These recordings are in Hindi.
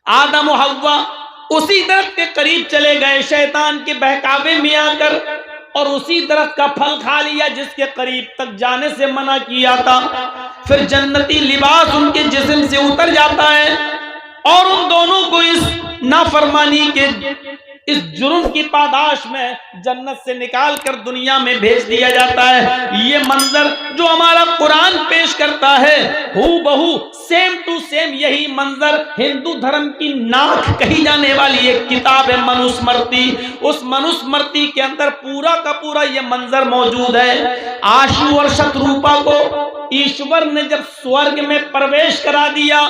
आदम और हव्वा उसी दरख्त के करीब चले गए शैतान के बहकावे में आकर, और उसी दरख्त का फल खा लिया जिसके करीब तक जाने से मना किया था। फिर जन्नती लिबास उनके जिस्म से उतर जाता है और उन दोनों को इस नाफरमानी के इस जुर्म की पादाश में जन्नत से निकाल कर दुनिया में भेज दिया जाता है। ये मंजर जो हमारा कुरान पेश करता है, हू बहू सेम टू सेम यही मंजर हिंदू धर्म की नाक कही जाने वाली एक किताब है मनुस्मृति। उस मनुस्मृति के अंदर पूरा का पूरा ये मंजर मौजूद है। आशु और शत्रुपा को ईश्वर ने जब स्वर्ग में प्रवेश करा दिया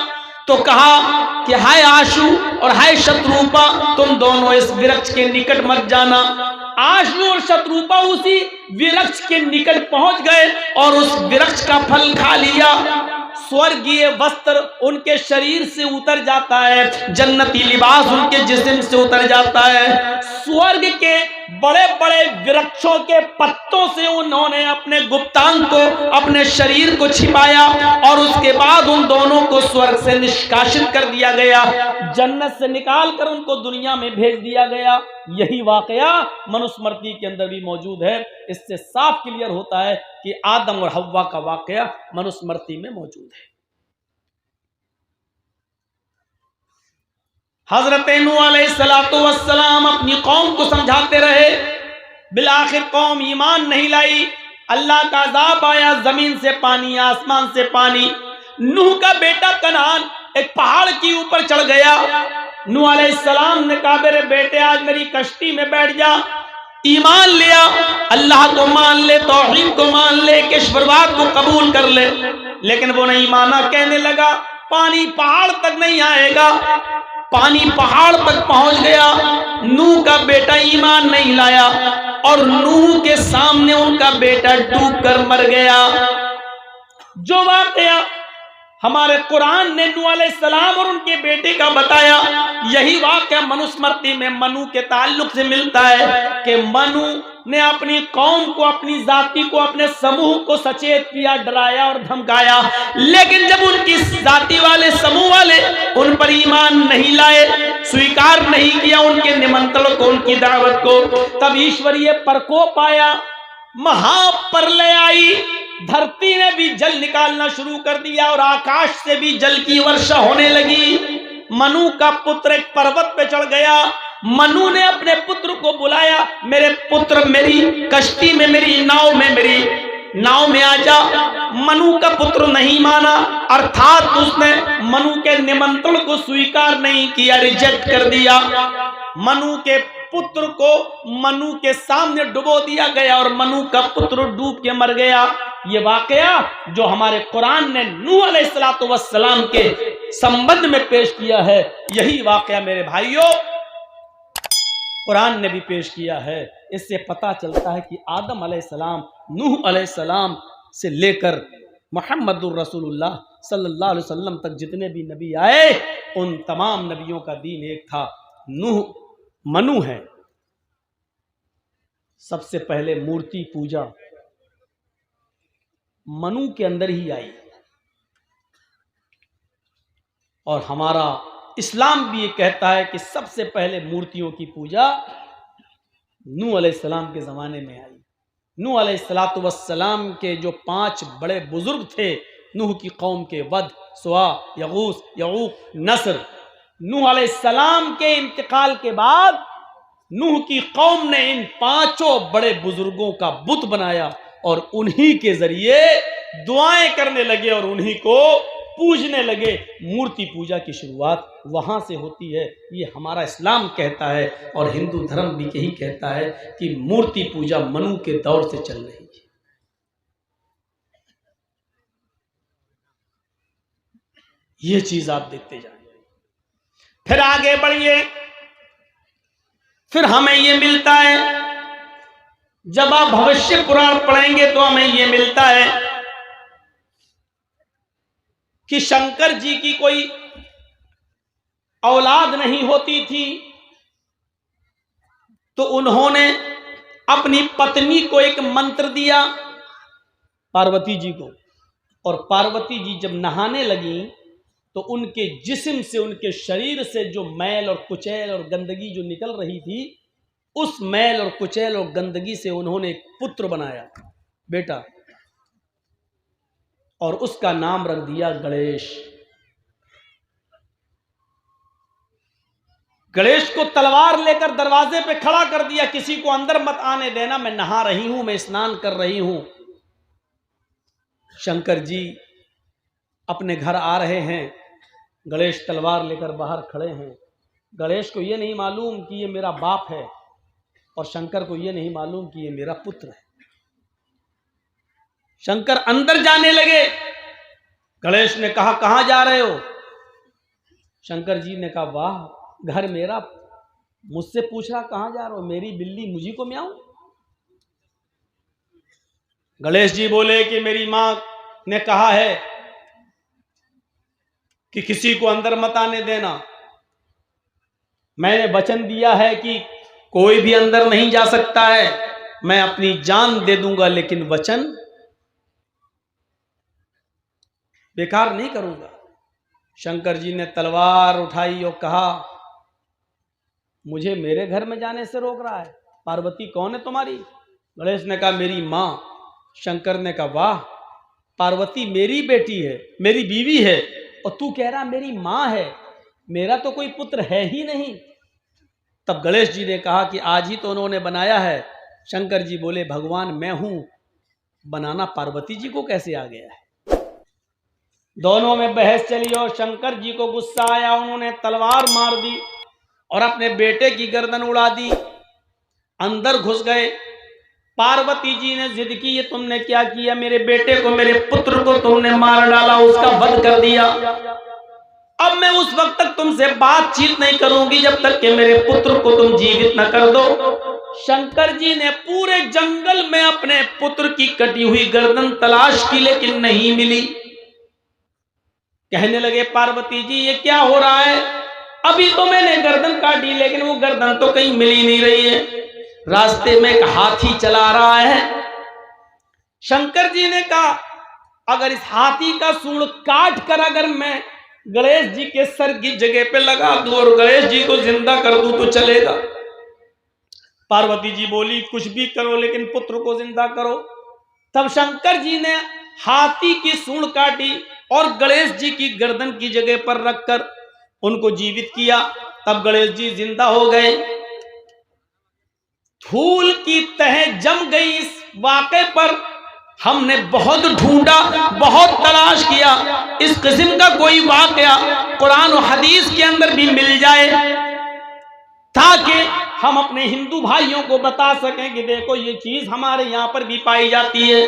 तो कहा कि हाय आशु और हाय शत्रुपा, तुम दोनों इस वृक्ष के निकट मत जाना। आशु और शत्रुपा उसी वृक्ष के निकट पहुंच गए और उस वृक्ष का फल खा लिया। स्वर्गीय वस्त्र उनके शरीर से उतर जाता है, जन्नती लिबास उनके जिस्म से उतर जाता है। स्वर्ग के बड़े बड़े वृक्षों के पत्तों से उन्होंने अपने गुप्तांग को, अपने शरीर को छिपाया और उसके बाद उन दोनों को स्वर्ग से निष्कासित कर दिया गया, जन्नत से निकाल कर उनको दुनिया में भेज दिया गया। यही वाकया मनुस्मृति के अंदर भी मौजूद है। इससे साफ क्लियर होता है कि आदम और हव्वा का वाकया मनुस्मृति में मौजूद है। हजरत नूह अलैहिस्सलातु वस्सलाम अपनी कौम को समझाते रहे, बिलाखिर कौम ईमान नहीं लाई। अल्लाह का अज़ाब आया, जमीन से पानी, आसमान से पानी। नूह का बेटा कनान एक पहाड़ के ऊपर चढ़ गया। नूह अलैहिस्सलाम ने कहा, मेरे बेटे आज मेरी कश्ती में बैठ जा, ईमान लिया, अल्लाह को मान ले, तौहीद को मान ले, ईश्वरवाद को कबूल कर ले। लेकिन वो नहीं माना, कहने लगा पानी पहाड़ तक नहीं आएगा। पानी पहाड़ तक पहुंच गया, नूह का बेटा ईमान नहीं लाया और नूह के सामने उनका बेटा डूब कर मर गया। जो वाकया हमारे कुरान ने नूह अलैहिस्सलाम और उनके बेटे का बताया, यही वाकया मनुस्मृति में मनु के ताल्लुक से मिलता है कि मनु ने अपनी कौम को, अपनी जाति को, अपने समूह को सचेत किया, डराया और धमकाया। लेकिन जब उनकी जाति वाले, समूह वाले उन पर ईमान नहीं लाए, स्वीकार नहीं किया उनके निमंत्रण को, उनकी दावत को, तब ईश्वरीय प्रकोप आया, महाप्रलय आई। धरती ने भी जल निकालना शुरू कर दिया और आकाश से भी जल की वर्षा होने लगी। मनु का पुत्र एक पर्वत पे चढ़ गया। मनु ने अपने पुत्र को बुलाया, मेरे पुत्र मेरी कश्ती में, मेरी नाव में, मेरी नाव में आ जा। मनु का पुत्र नहीं माना, अर्थात उसने मनु के निमंत्रण को स्वीकार नहीं किया, रिजेक्ट कर दिया। मनु के पुत्र को मनु के सामने डुबो दिया गया और मनु का पुत्र डूब के मर गया। ये वाकया जो हमारे कुरान ने नूह अलैहिस्सलातु वस्सलाम के संबंध में पेश किया है, यही वाकया मेरे भाइयों कुरान ने भी पेश किया है। इससे पता चलता है कि आदम अलैहिस्सलाम, नूह अलैहिस्सलाम से लेकर मुहम्मदुर रसूलुल्लाह सल्लल्लाहु अलैहि वसल्लम तक जितने भी नबी आए, उन तमाम नबियों का दीन एक था। नूह मनु है। सबसे पहले मूर्ति पूजा मनु के अंदर ही आई और हमारा इस्लाम भी ये कहता है कि सबसे पहले मूर्तियों की पूजा नूह अलैहिस्सलाम के ज़माने में आई। नूह अलैहिस्सलातु वस्सलाम के जो 5 बड़े बुजुर्ग थे नूह की कौम के, वद, सुआ, यगूस, यऊक, नस्र, नूह अलैहिस्सलाम के इंतकाल के बाद नूह की कौम ने इन 5 बड़े बुजुर्गों का बुत बनाया और उन्हीं के जरिए दुआएं करने लगे और उन्हीं को पूजने लगे। मूर्ति पूजा की शुरुआत वहां से होती है, ये हमारा इस्लाम कहता है और हिंदू धर्म भी यही कहता है कि मूर्ति पूजा मनु के दौर से चल रही है। ये चीज आप देखते जाइए। फिर आगे बढ़िए, फिर हमें ये मिलता है, जब आप भविष्य पुराण पढ़ेंगे तो हमें ये मिलता है कि शंकर जी की कोई औलाद नहीं होती थी, तो उन्होंने अपनी पत्नी को एक मंत्र दिया, पार्वती जी को, और पार्वती जी जब नहाने लगी तो उनके जिस्म से, उनके शरीर से जो मैल और कुचैल और गंदगी जो निकल रही थी, उस मैल और कुचैल और गंदगी से उन्होंने एक पुत्र बनाया, बेटा, और उसका नाम रख दिया गणेश। गणेश को तलवार लेकर दरवाजे पे खड़ा कर दिया, किसी को अंदर मत आने देना, मैं नहा रही हूं, मैं स्नान कर रही हूं। शंकर जी अपने घर आ रहे हैं, गणेश तलवार लेकर बाहर खड़े हैं। गणेश को यह नहीं मालूम कि ये मेरा बाप है, और शंकर को यह नहीं मालूम कि ये मेरा पुत्र है। शंकर अंदर जाने लगे। गणेश ने कहा, कहां जा रहे हो? शंकर जी ने कहा, वाह, घर मेरा, मुझसे पूछ रहा कहां जा रहा हो? मेरी बिल्ली मुझी को म्याऊं? गणेश जी बोले कि मेरी मां ने कहा है कि किसी को अंदर मत आने देना। मैंने वचन दिया है कि कोई भी अंदर नहीं जा सकता है, मैं अपनी जान दे दूंगा, लेकिन वचन बेकार नहीं करूंगा। शंकर जी ने तलवार उठाई और कहा, मुझे मेरे घर में जाने से रोक रहा है? पार्वती कौन है तुम्हारी? गणेश ने कहा, मेरी मां। शंकर ने कहा, वाह, पार्वती मेरी बेटी है, मेरी बीवी है, और तू कह रहा मेरी मां है, मेरा तो कोई पुत्र है ही नहीं। तब गणेश जी ने कहा कि आज ही तो उन्होंने बनाया है। शंकर जी बोले, भगवान मैं हूं, बनाना पार्वती जी को कैसे आ गया है? दोनों में बहस चली और शंकर जी को गुस्सा आया, उन्होंने तलवार मार दी और अपने बेटे की गर्दन उड़ा दी। अंदर घुस गए। पार्वती जी ने जिद की, ये तुमने क्या किया? मेरे बेटे को, मेरे पुत्र को तुमने मार डाला, उसका वध कर दिया। अब मैं उस वक्त तक तुमसे बातचीत नहीं करूंगी जब तक कि मेरे पुत्र को तुम जीवित न कर दो। शंकर जी ने पूरे जंगल में अपने पुत्र की कटी हुई गर्दन तलाश की, लेकिन नहीं मिली। कहने लगे, पार्वती जी ये क्या हो रहा है? अभी तो मैंने गर्दन काटी, लेकिन वो गर्दन तो कहीं मिल ही नहीं रही है। रास्ते में एक हाथी चला रहा है। शंकर जी ने कहा, अगर इस हाथी का सूंड काट कर अगर मैं गणेश जी के सर की जगह पे लगा दूं और गणेश जी को जिंदा कर दूं तो चलेगा? पार्वती जी बोली, कुछ भी करो, लेकिन पुत्र को जिंदा करो। तब शंकर जी ने हाथी की सूंड काटी और गणेश जी की गर्दन की जगह पर रखकर उनको जीवित किया। तब गणेश जी जिंदा हो गए। धूल की तह जम गई इस वाक़े पर। हमने बहुत ढूंढा, बहुत तलाश किया, इस किस्म का कोई वाक़या कुरान और हदीस के अंदर भी मिल जाए ताकि हम अपने हिंदू भाइयों को बता सकें कि देखो ये चीज हमारे यहाँ पर भी पाई जाती है।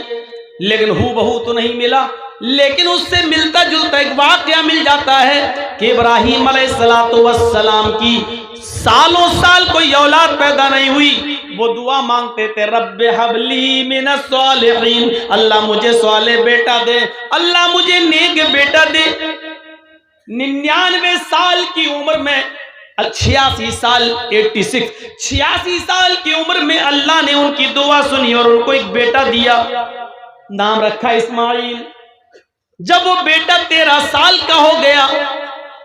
लेकिन हूबहू तो नहीं मिला, लेकिन उससे मिलता जुलता एक वाक़या मिल जाता है कि इब्राहीम अलैहिस्सलाम की सालों साल कोई औलाद पैदा नहीं हुई। वो दुआ मांगते थे, रब्बे हबली मिनस सालिहीन, अल्लाह मुझे सालेह बेटा दे, अल्लाह मुझे नेक बेटा दे। 99 साल की उम्र में, 86 साल 86 साल की उम्र में अल्लाह ने उनकी दुआ सुनी और उनको एक बेटा दिया, नाम रखा इस्माइल। जब वो बेटा 13 साल का हो गया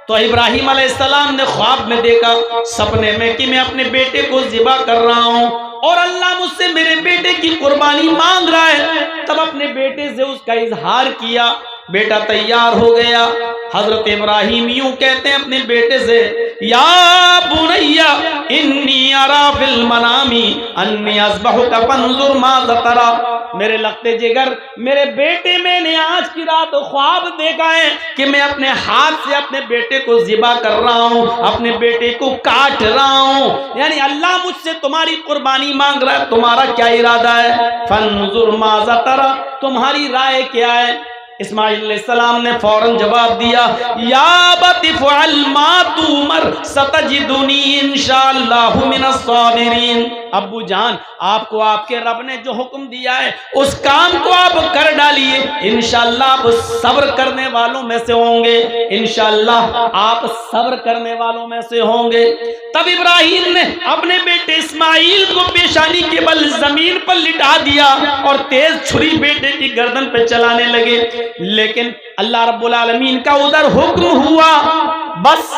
तो इब्राहीम अलैहिस्सलाम ने ख्वाब में देखा, सपने में, कि मैं अपने बेटे को ज़िबा कर रहा हूं और अल्लाह मुझसे मेरे बेटे की कुर्बानी मांग रहा है। तब अपने बेटे से उसका इजहार किया, बेटा तैयार हो गया। हजरत इब्राहीम यूं कहते हैं अपने बेटे से, या बुनैया इन्नी अरा फिल मनामी अन्नी अज़बहुका फंजुर माज़ा तरा। मेरे लगते जिगर, मेरे बेटे, मैंने आज की रात ख्वाब देखा है कि मैं अपने हाथ से अपने बेटे को ज़िबा कर रहा हूं, अपने बेटे को काट रहा हूं। यानी अल्लाह मुझसे तुम्हारी कुर्बानी मांग रहा है, तुम्हारा क्या इरादा है? फंजुर माज़ा तरा, तुम्हारी राय क्या है? इस्माइल अलैहिस्सलाम ने फौरन जवाब दिया, या बती फ़अल मा तुमर सतजिदुनी इंशाअल्लाहु मिनस साबिरीन। अब्बू जान, आपको आपके रब ने जो हुक्म दिया है उस काम को आप कर डालिए, इंशाअल्लाह आप सब्र करने वालों में से होंगे, इंशाअल्लाह आप सब्र करने वालों में से होंगे। तब इब्राहिम ने अपने बेटे इस्माइल को पेशानी के बल जमीन पर लिटा दिया और तेज छुरी बेटे की गर्दन पे चलाने लगे। लेकिन अल्लाह रब्बुल आलमीन का उधर हुक्म हुआ, बस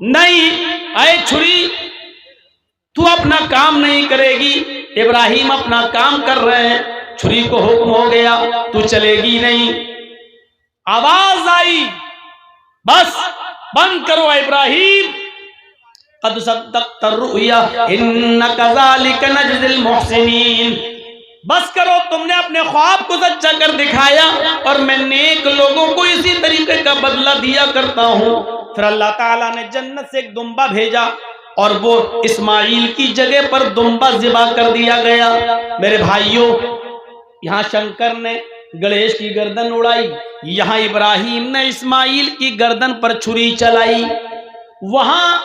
नहीं, आए छुरी तू अपना काम नहीं करेगी। इब्राहिम अपना काम कर रहे हैं, छुरी को हुक्म हो गया तू चलेगी नहीं। आवाज आई, बस बंद करो इब्राहिम, कद सद्दक़्त रुया इन्ना कज़ालिक नजज़िल मुहसिनीन। बस करो, तुमने अपने ख्वाब को सच्चा कर दिखाया और मैं नेक लोगों को इसी तरीके का बदला दिया करता हूं। फिर अल्लाह ताला ने जन्नत से एक दुम्बा भेजा और वो इस्माइल की जगह पर दुम्बा ज़िबा कर दिया गया। मेरे भाइयों, यहाँ शंकर ने गणेश की गर्दन उड़ाई, यहाँ इब्राहिम ने इस्माइल की गर्दन पर छुरी चलाई। वहां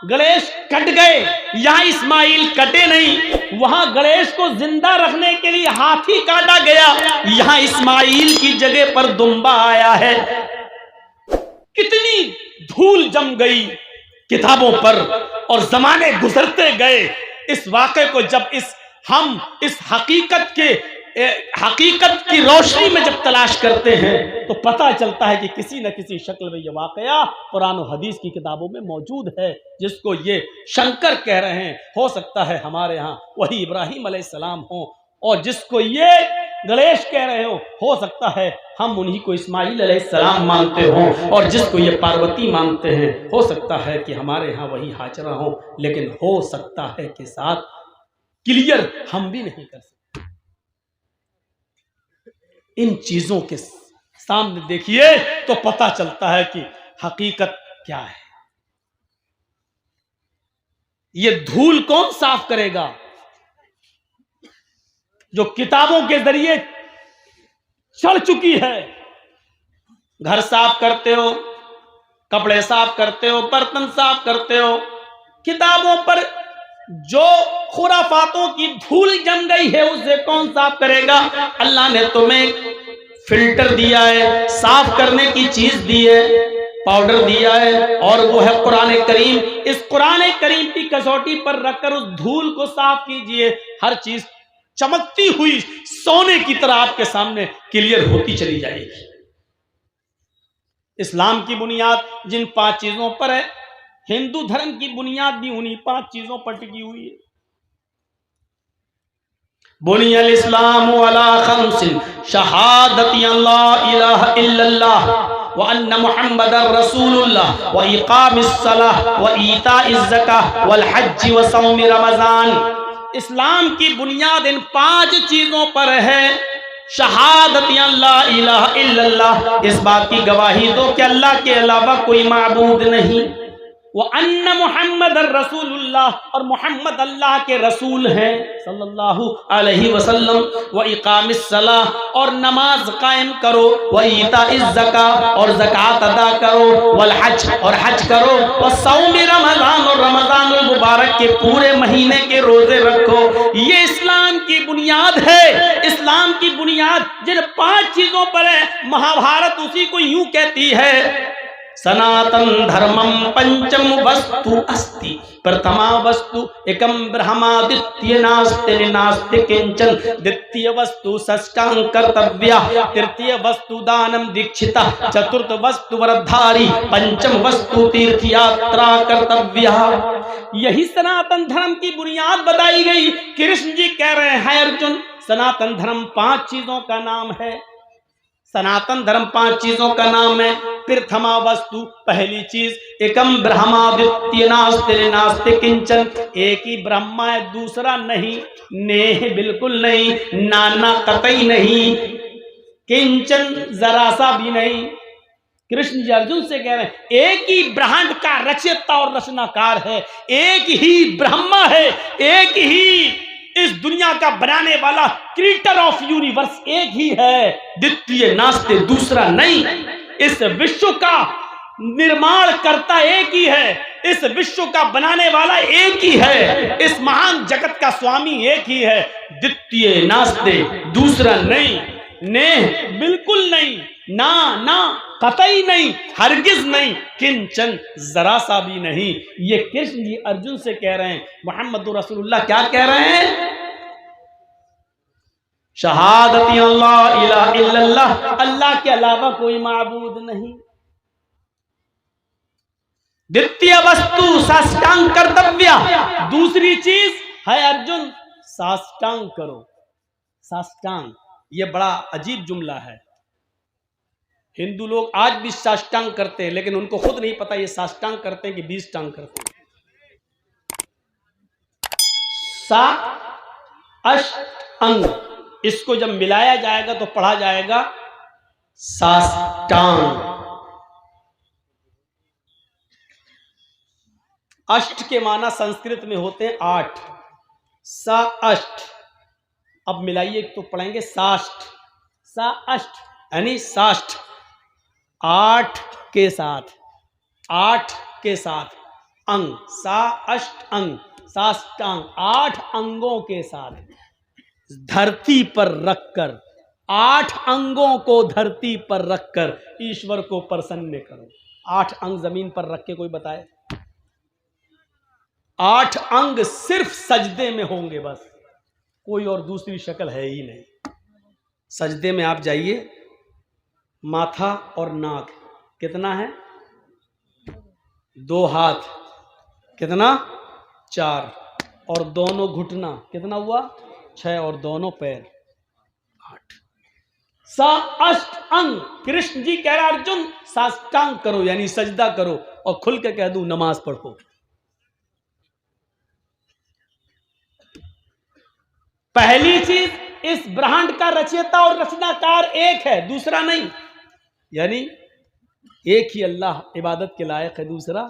गणेश कट गए, यहाँ इस्माइल कटे नहीं। वहां गणेश को जिंदा रखने के लिए हाथी काटा गया, यहाँ इस्माइल की जगह पर दुम्बा आया है। कितनी धूल जम गई किताबों पर और जमाने गुजरते गए। इस वाक़े को जब हम इस हकीकत की रोशनी में जब तलाश करते हैं तो पता चलता है कि किसी न किसी शक्ल में ये वाक़या कुरान और हदीस की किताबों में मौजूद है, जिसको ये शंकर कह रहे हैं। हो सकता है हमारे यहाँ वही इब्राहिम अलैहिस्सलाम हो, और जिसको ये गणेश कह रहे हो सकता है हम उन्हीं को इस्माइल अलैहिस्सलाम मानते हों, और जिसको ये पार्वती मानते हैं हो सकता है कि हमारे यहाँ वही हाजरा हो। लेकिन हो सकता है कि साथ क्लियर हम भी नहीं कर सकते। इन चीजों के सामने देखिए तो पता चलता है कि हकीकत क्या है। ये धूल कौन साफ करेगा? जो किताबों के जरिए चढ़ चुकी है। घर साफ करते हो, कपड़े साफ करते हो, बर्तन साफ करते हो, किताबों पर जो खुराफातों की धूल जम गई है उसे कौन साफ करेगा? अल्लाह ने तुम्हें फिल्टर दिया है, साफ करने की चीज दी है, पाउडर दिया है, और वो है कुरान करीम। इस कुरान करीम की कसौटी पर रखकर उस धूल को साफ कीजिए। हर चीज चमकती हुई सोने की तरह आपके सामने क्लियर होती चली जाएगी। इस्लाम की बुनियाद जिन 5 चीजों पर है, हिंदू धर्म की बुनियाद भी उन्हीं 5 चीजों पर टिकी हुई है। बुनियल इस्लाम अला खम्सिन शहादती अल्ला इलाहा इल्लल्लाह व अन्ना मुहम्मदर रसूलुल्लाह व इकामिस सलाह व ईताइज ज़काह वल हज्ज व सौम रमजान। इस्लाम की बुनियाद इन 5 चीजों पर है। शहादती अल्ला इलाहा इल्लल्लाह, इस बात की गवाही दो कि अल्लाह के अलावा कोई माबूद नहीं। वो अन्ना मुहम्मद रसूलुल्लाह, और मोहम्मद अल्लाह के रसूल हैं सल्लल्लाहु अलैहि वसल्लम। व इकामिस सलाह, और नमाज कायम करो। व ईताइज ज़कात, और ज़कात अदा करो। वल हज, और हज करो। व सौम रमज़ान, और रमज़ानुल मुबारक के पूरे महीने के रोजे रखो। ये इस्लाम की बुनियाद है। इस्लाम की बुनियाद जिन 5 चीजों पर है, महाभारत उसी को यूं कहती है, सनातन धर्मम पंचम वस्तु अस्ति प्रथमा वस्तु एकम ब्रह्मा द्वितीय नास्ति नास्ति किंचन द्वितीय वस्तु षष्ठां कर्तव्या तृतीय वस्तु दानम दीक्षिता चतुर्थ वस्तु वरधारी पंचम वस्तु तीर्थ यात्रा कर्तव्या। यही सनातन धर्म की बुनियाद बताई गई। कृष्ण जी कह रहे हैं अर्जुन, सनातन धर्म 5 चीजों का नाम है। सनातन धर्म 5 चीजों का नाम है। प्रथमा वस्तु, पहली चीज, एकम ब्रह्मा द्वितीय नास्ति नास्ति किंचन, एक ही ब्रह्मा है, दूसरा नहीं, नेह बिल्कुल नहीं, नाना कतई नहीं, किंचन जरा सा भी नहीं। कृष्ण जी अर्जुन से कह रहे हैं एक ही ब्रह्मांड का रचयिता और रचनाकार है, एक ही ब्रह्मा है, एक ही इस दुनिया का बनाने वाला क्रिएटर ऑफ यूनिवर्स एक ही है, द्वितीय नास्ते दूसरा नहीं। इस विश्व का निर्माण करता एक ही है, इस विश्व का बनाने वाला एक ही है, इस महान जगत का स्वामी एक ही है। द्वितीय नास्ते, दूसरा नहीं, ने बिल्कुल नहीं, ना ना कतई नहीं, हरगिज नहीं, किंचन जरा सा भी नहीं। ये कृष्ण जी अर्जुन से कह रहे हैं। मोहम्मद रसूलुल्लाह क्या कह रहे हैं? शहादती अल्लाह इलाहा इल्लल्लाह, अल्लाह के अलावा कोई माबूद नहीं। द्वितीय वस्तु साष्टांग कर्तव्य, दूसरी चीज है अर्जुन साष्टांग करो। साष्टांग, ये बड़ा अजीब जुमला है। हिंदू लोग आज भी साष्टांग करते हैं, लेकिन उनको खुद नहीं पता ये साष्टांग करते हैं कि 20 टांग करते हैं। सा अष्ट अंग, इसको जब मिलाया जाएगा तो पढ़ा जाएगा साष्टांग। अष्ट के माना संस्कृत में होते हैं 8, सा अष्ट। अब मिलाइए तो पढ़ेंगे साष्ट, सा अष्ट यानी साष्ट, 8 के साथ, 8 के साथ अंग, सा अष्ट अंग, साष्टांग, 8 अंगों के साथ धरती पर रखकर, 8 अंगों को धरती पर रखकर ईश्वर को प्रसन्न करो। 8 अंग जमीन पर रख के कोई बताए? 8 अंग सिर्फ सजदे में होंगे बस, कोई और दूसरी शक्ल है ही नहीं। सजदे में आप जाइए, माथा और नाक कितना है? 2 हाथ कितना? 4, और दोनों घुटना कितना हुआ? 6, और दोनों पैर 8। सा अष्ट अंग। कृष्ण जी कह रहा अर्जुन साष्टांग करो यानी सजदा करो, और खुल के कह दूं नमाज पढ़ो। पहली चीज, इस ब्रह्मांड का रचयिता और रचनाकार एक है, दूसरा नहीं। यानी एक ही अल्लाह इबादत के लायक है, दूसरा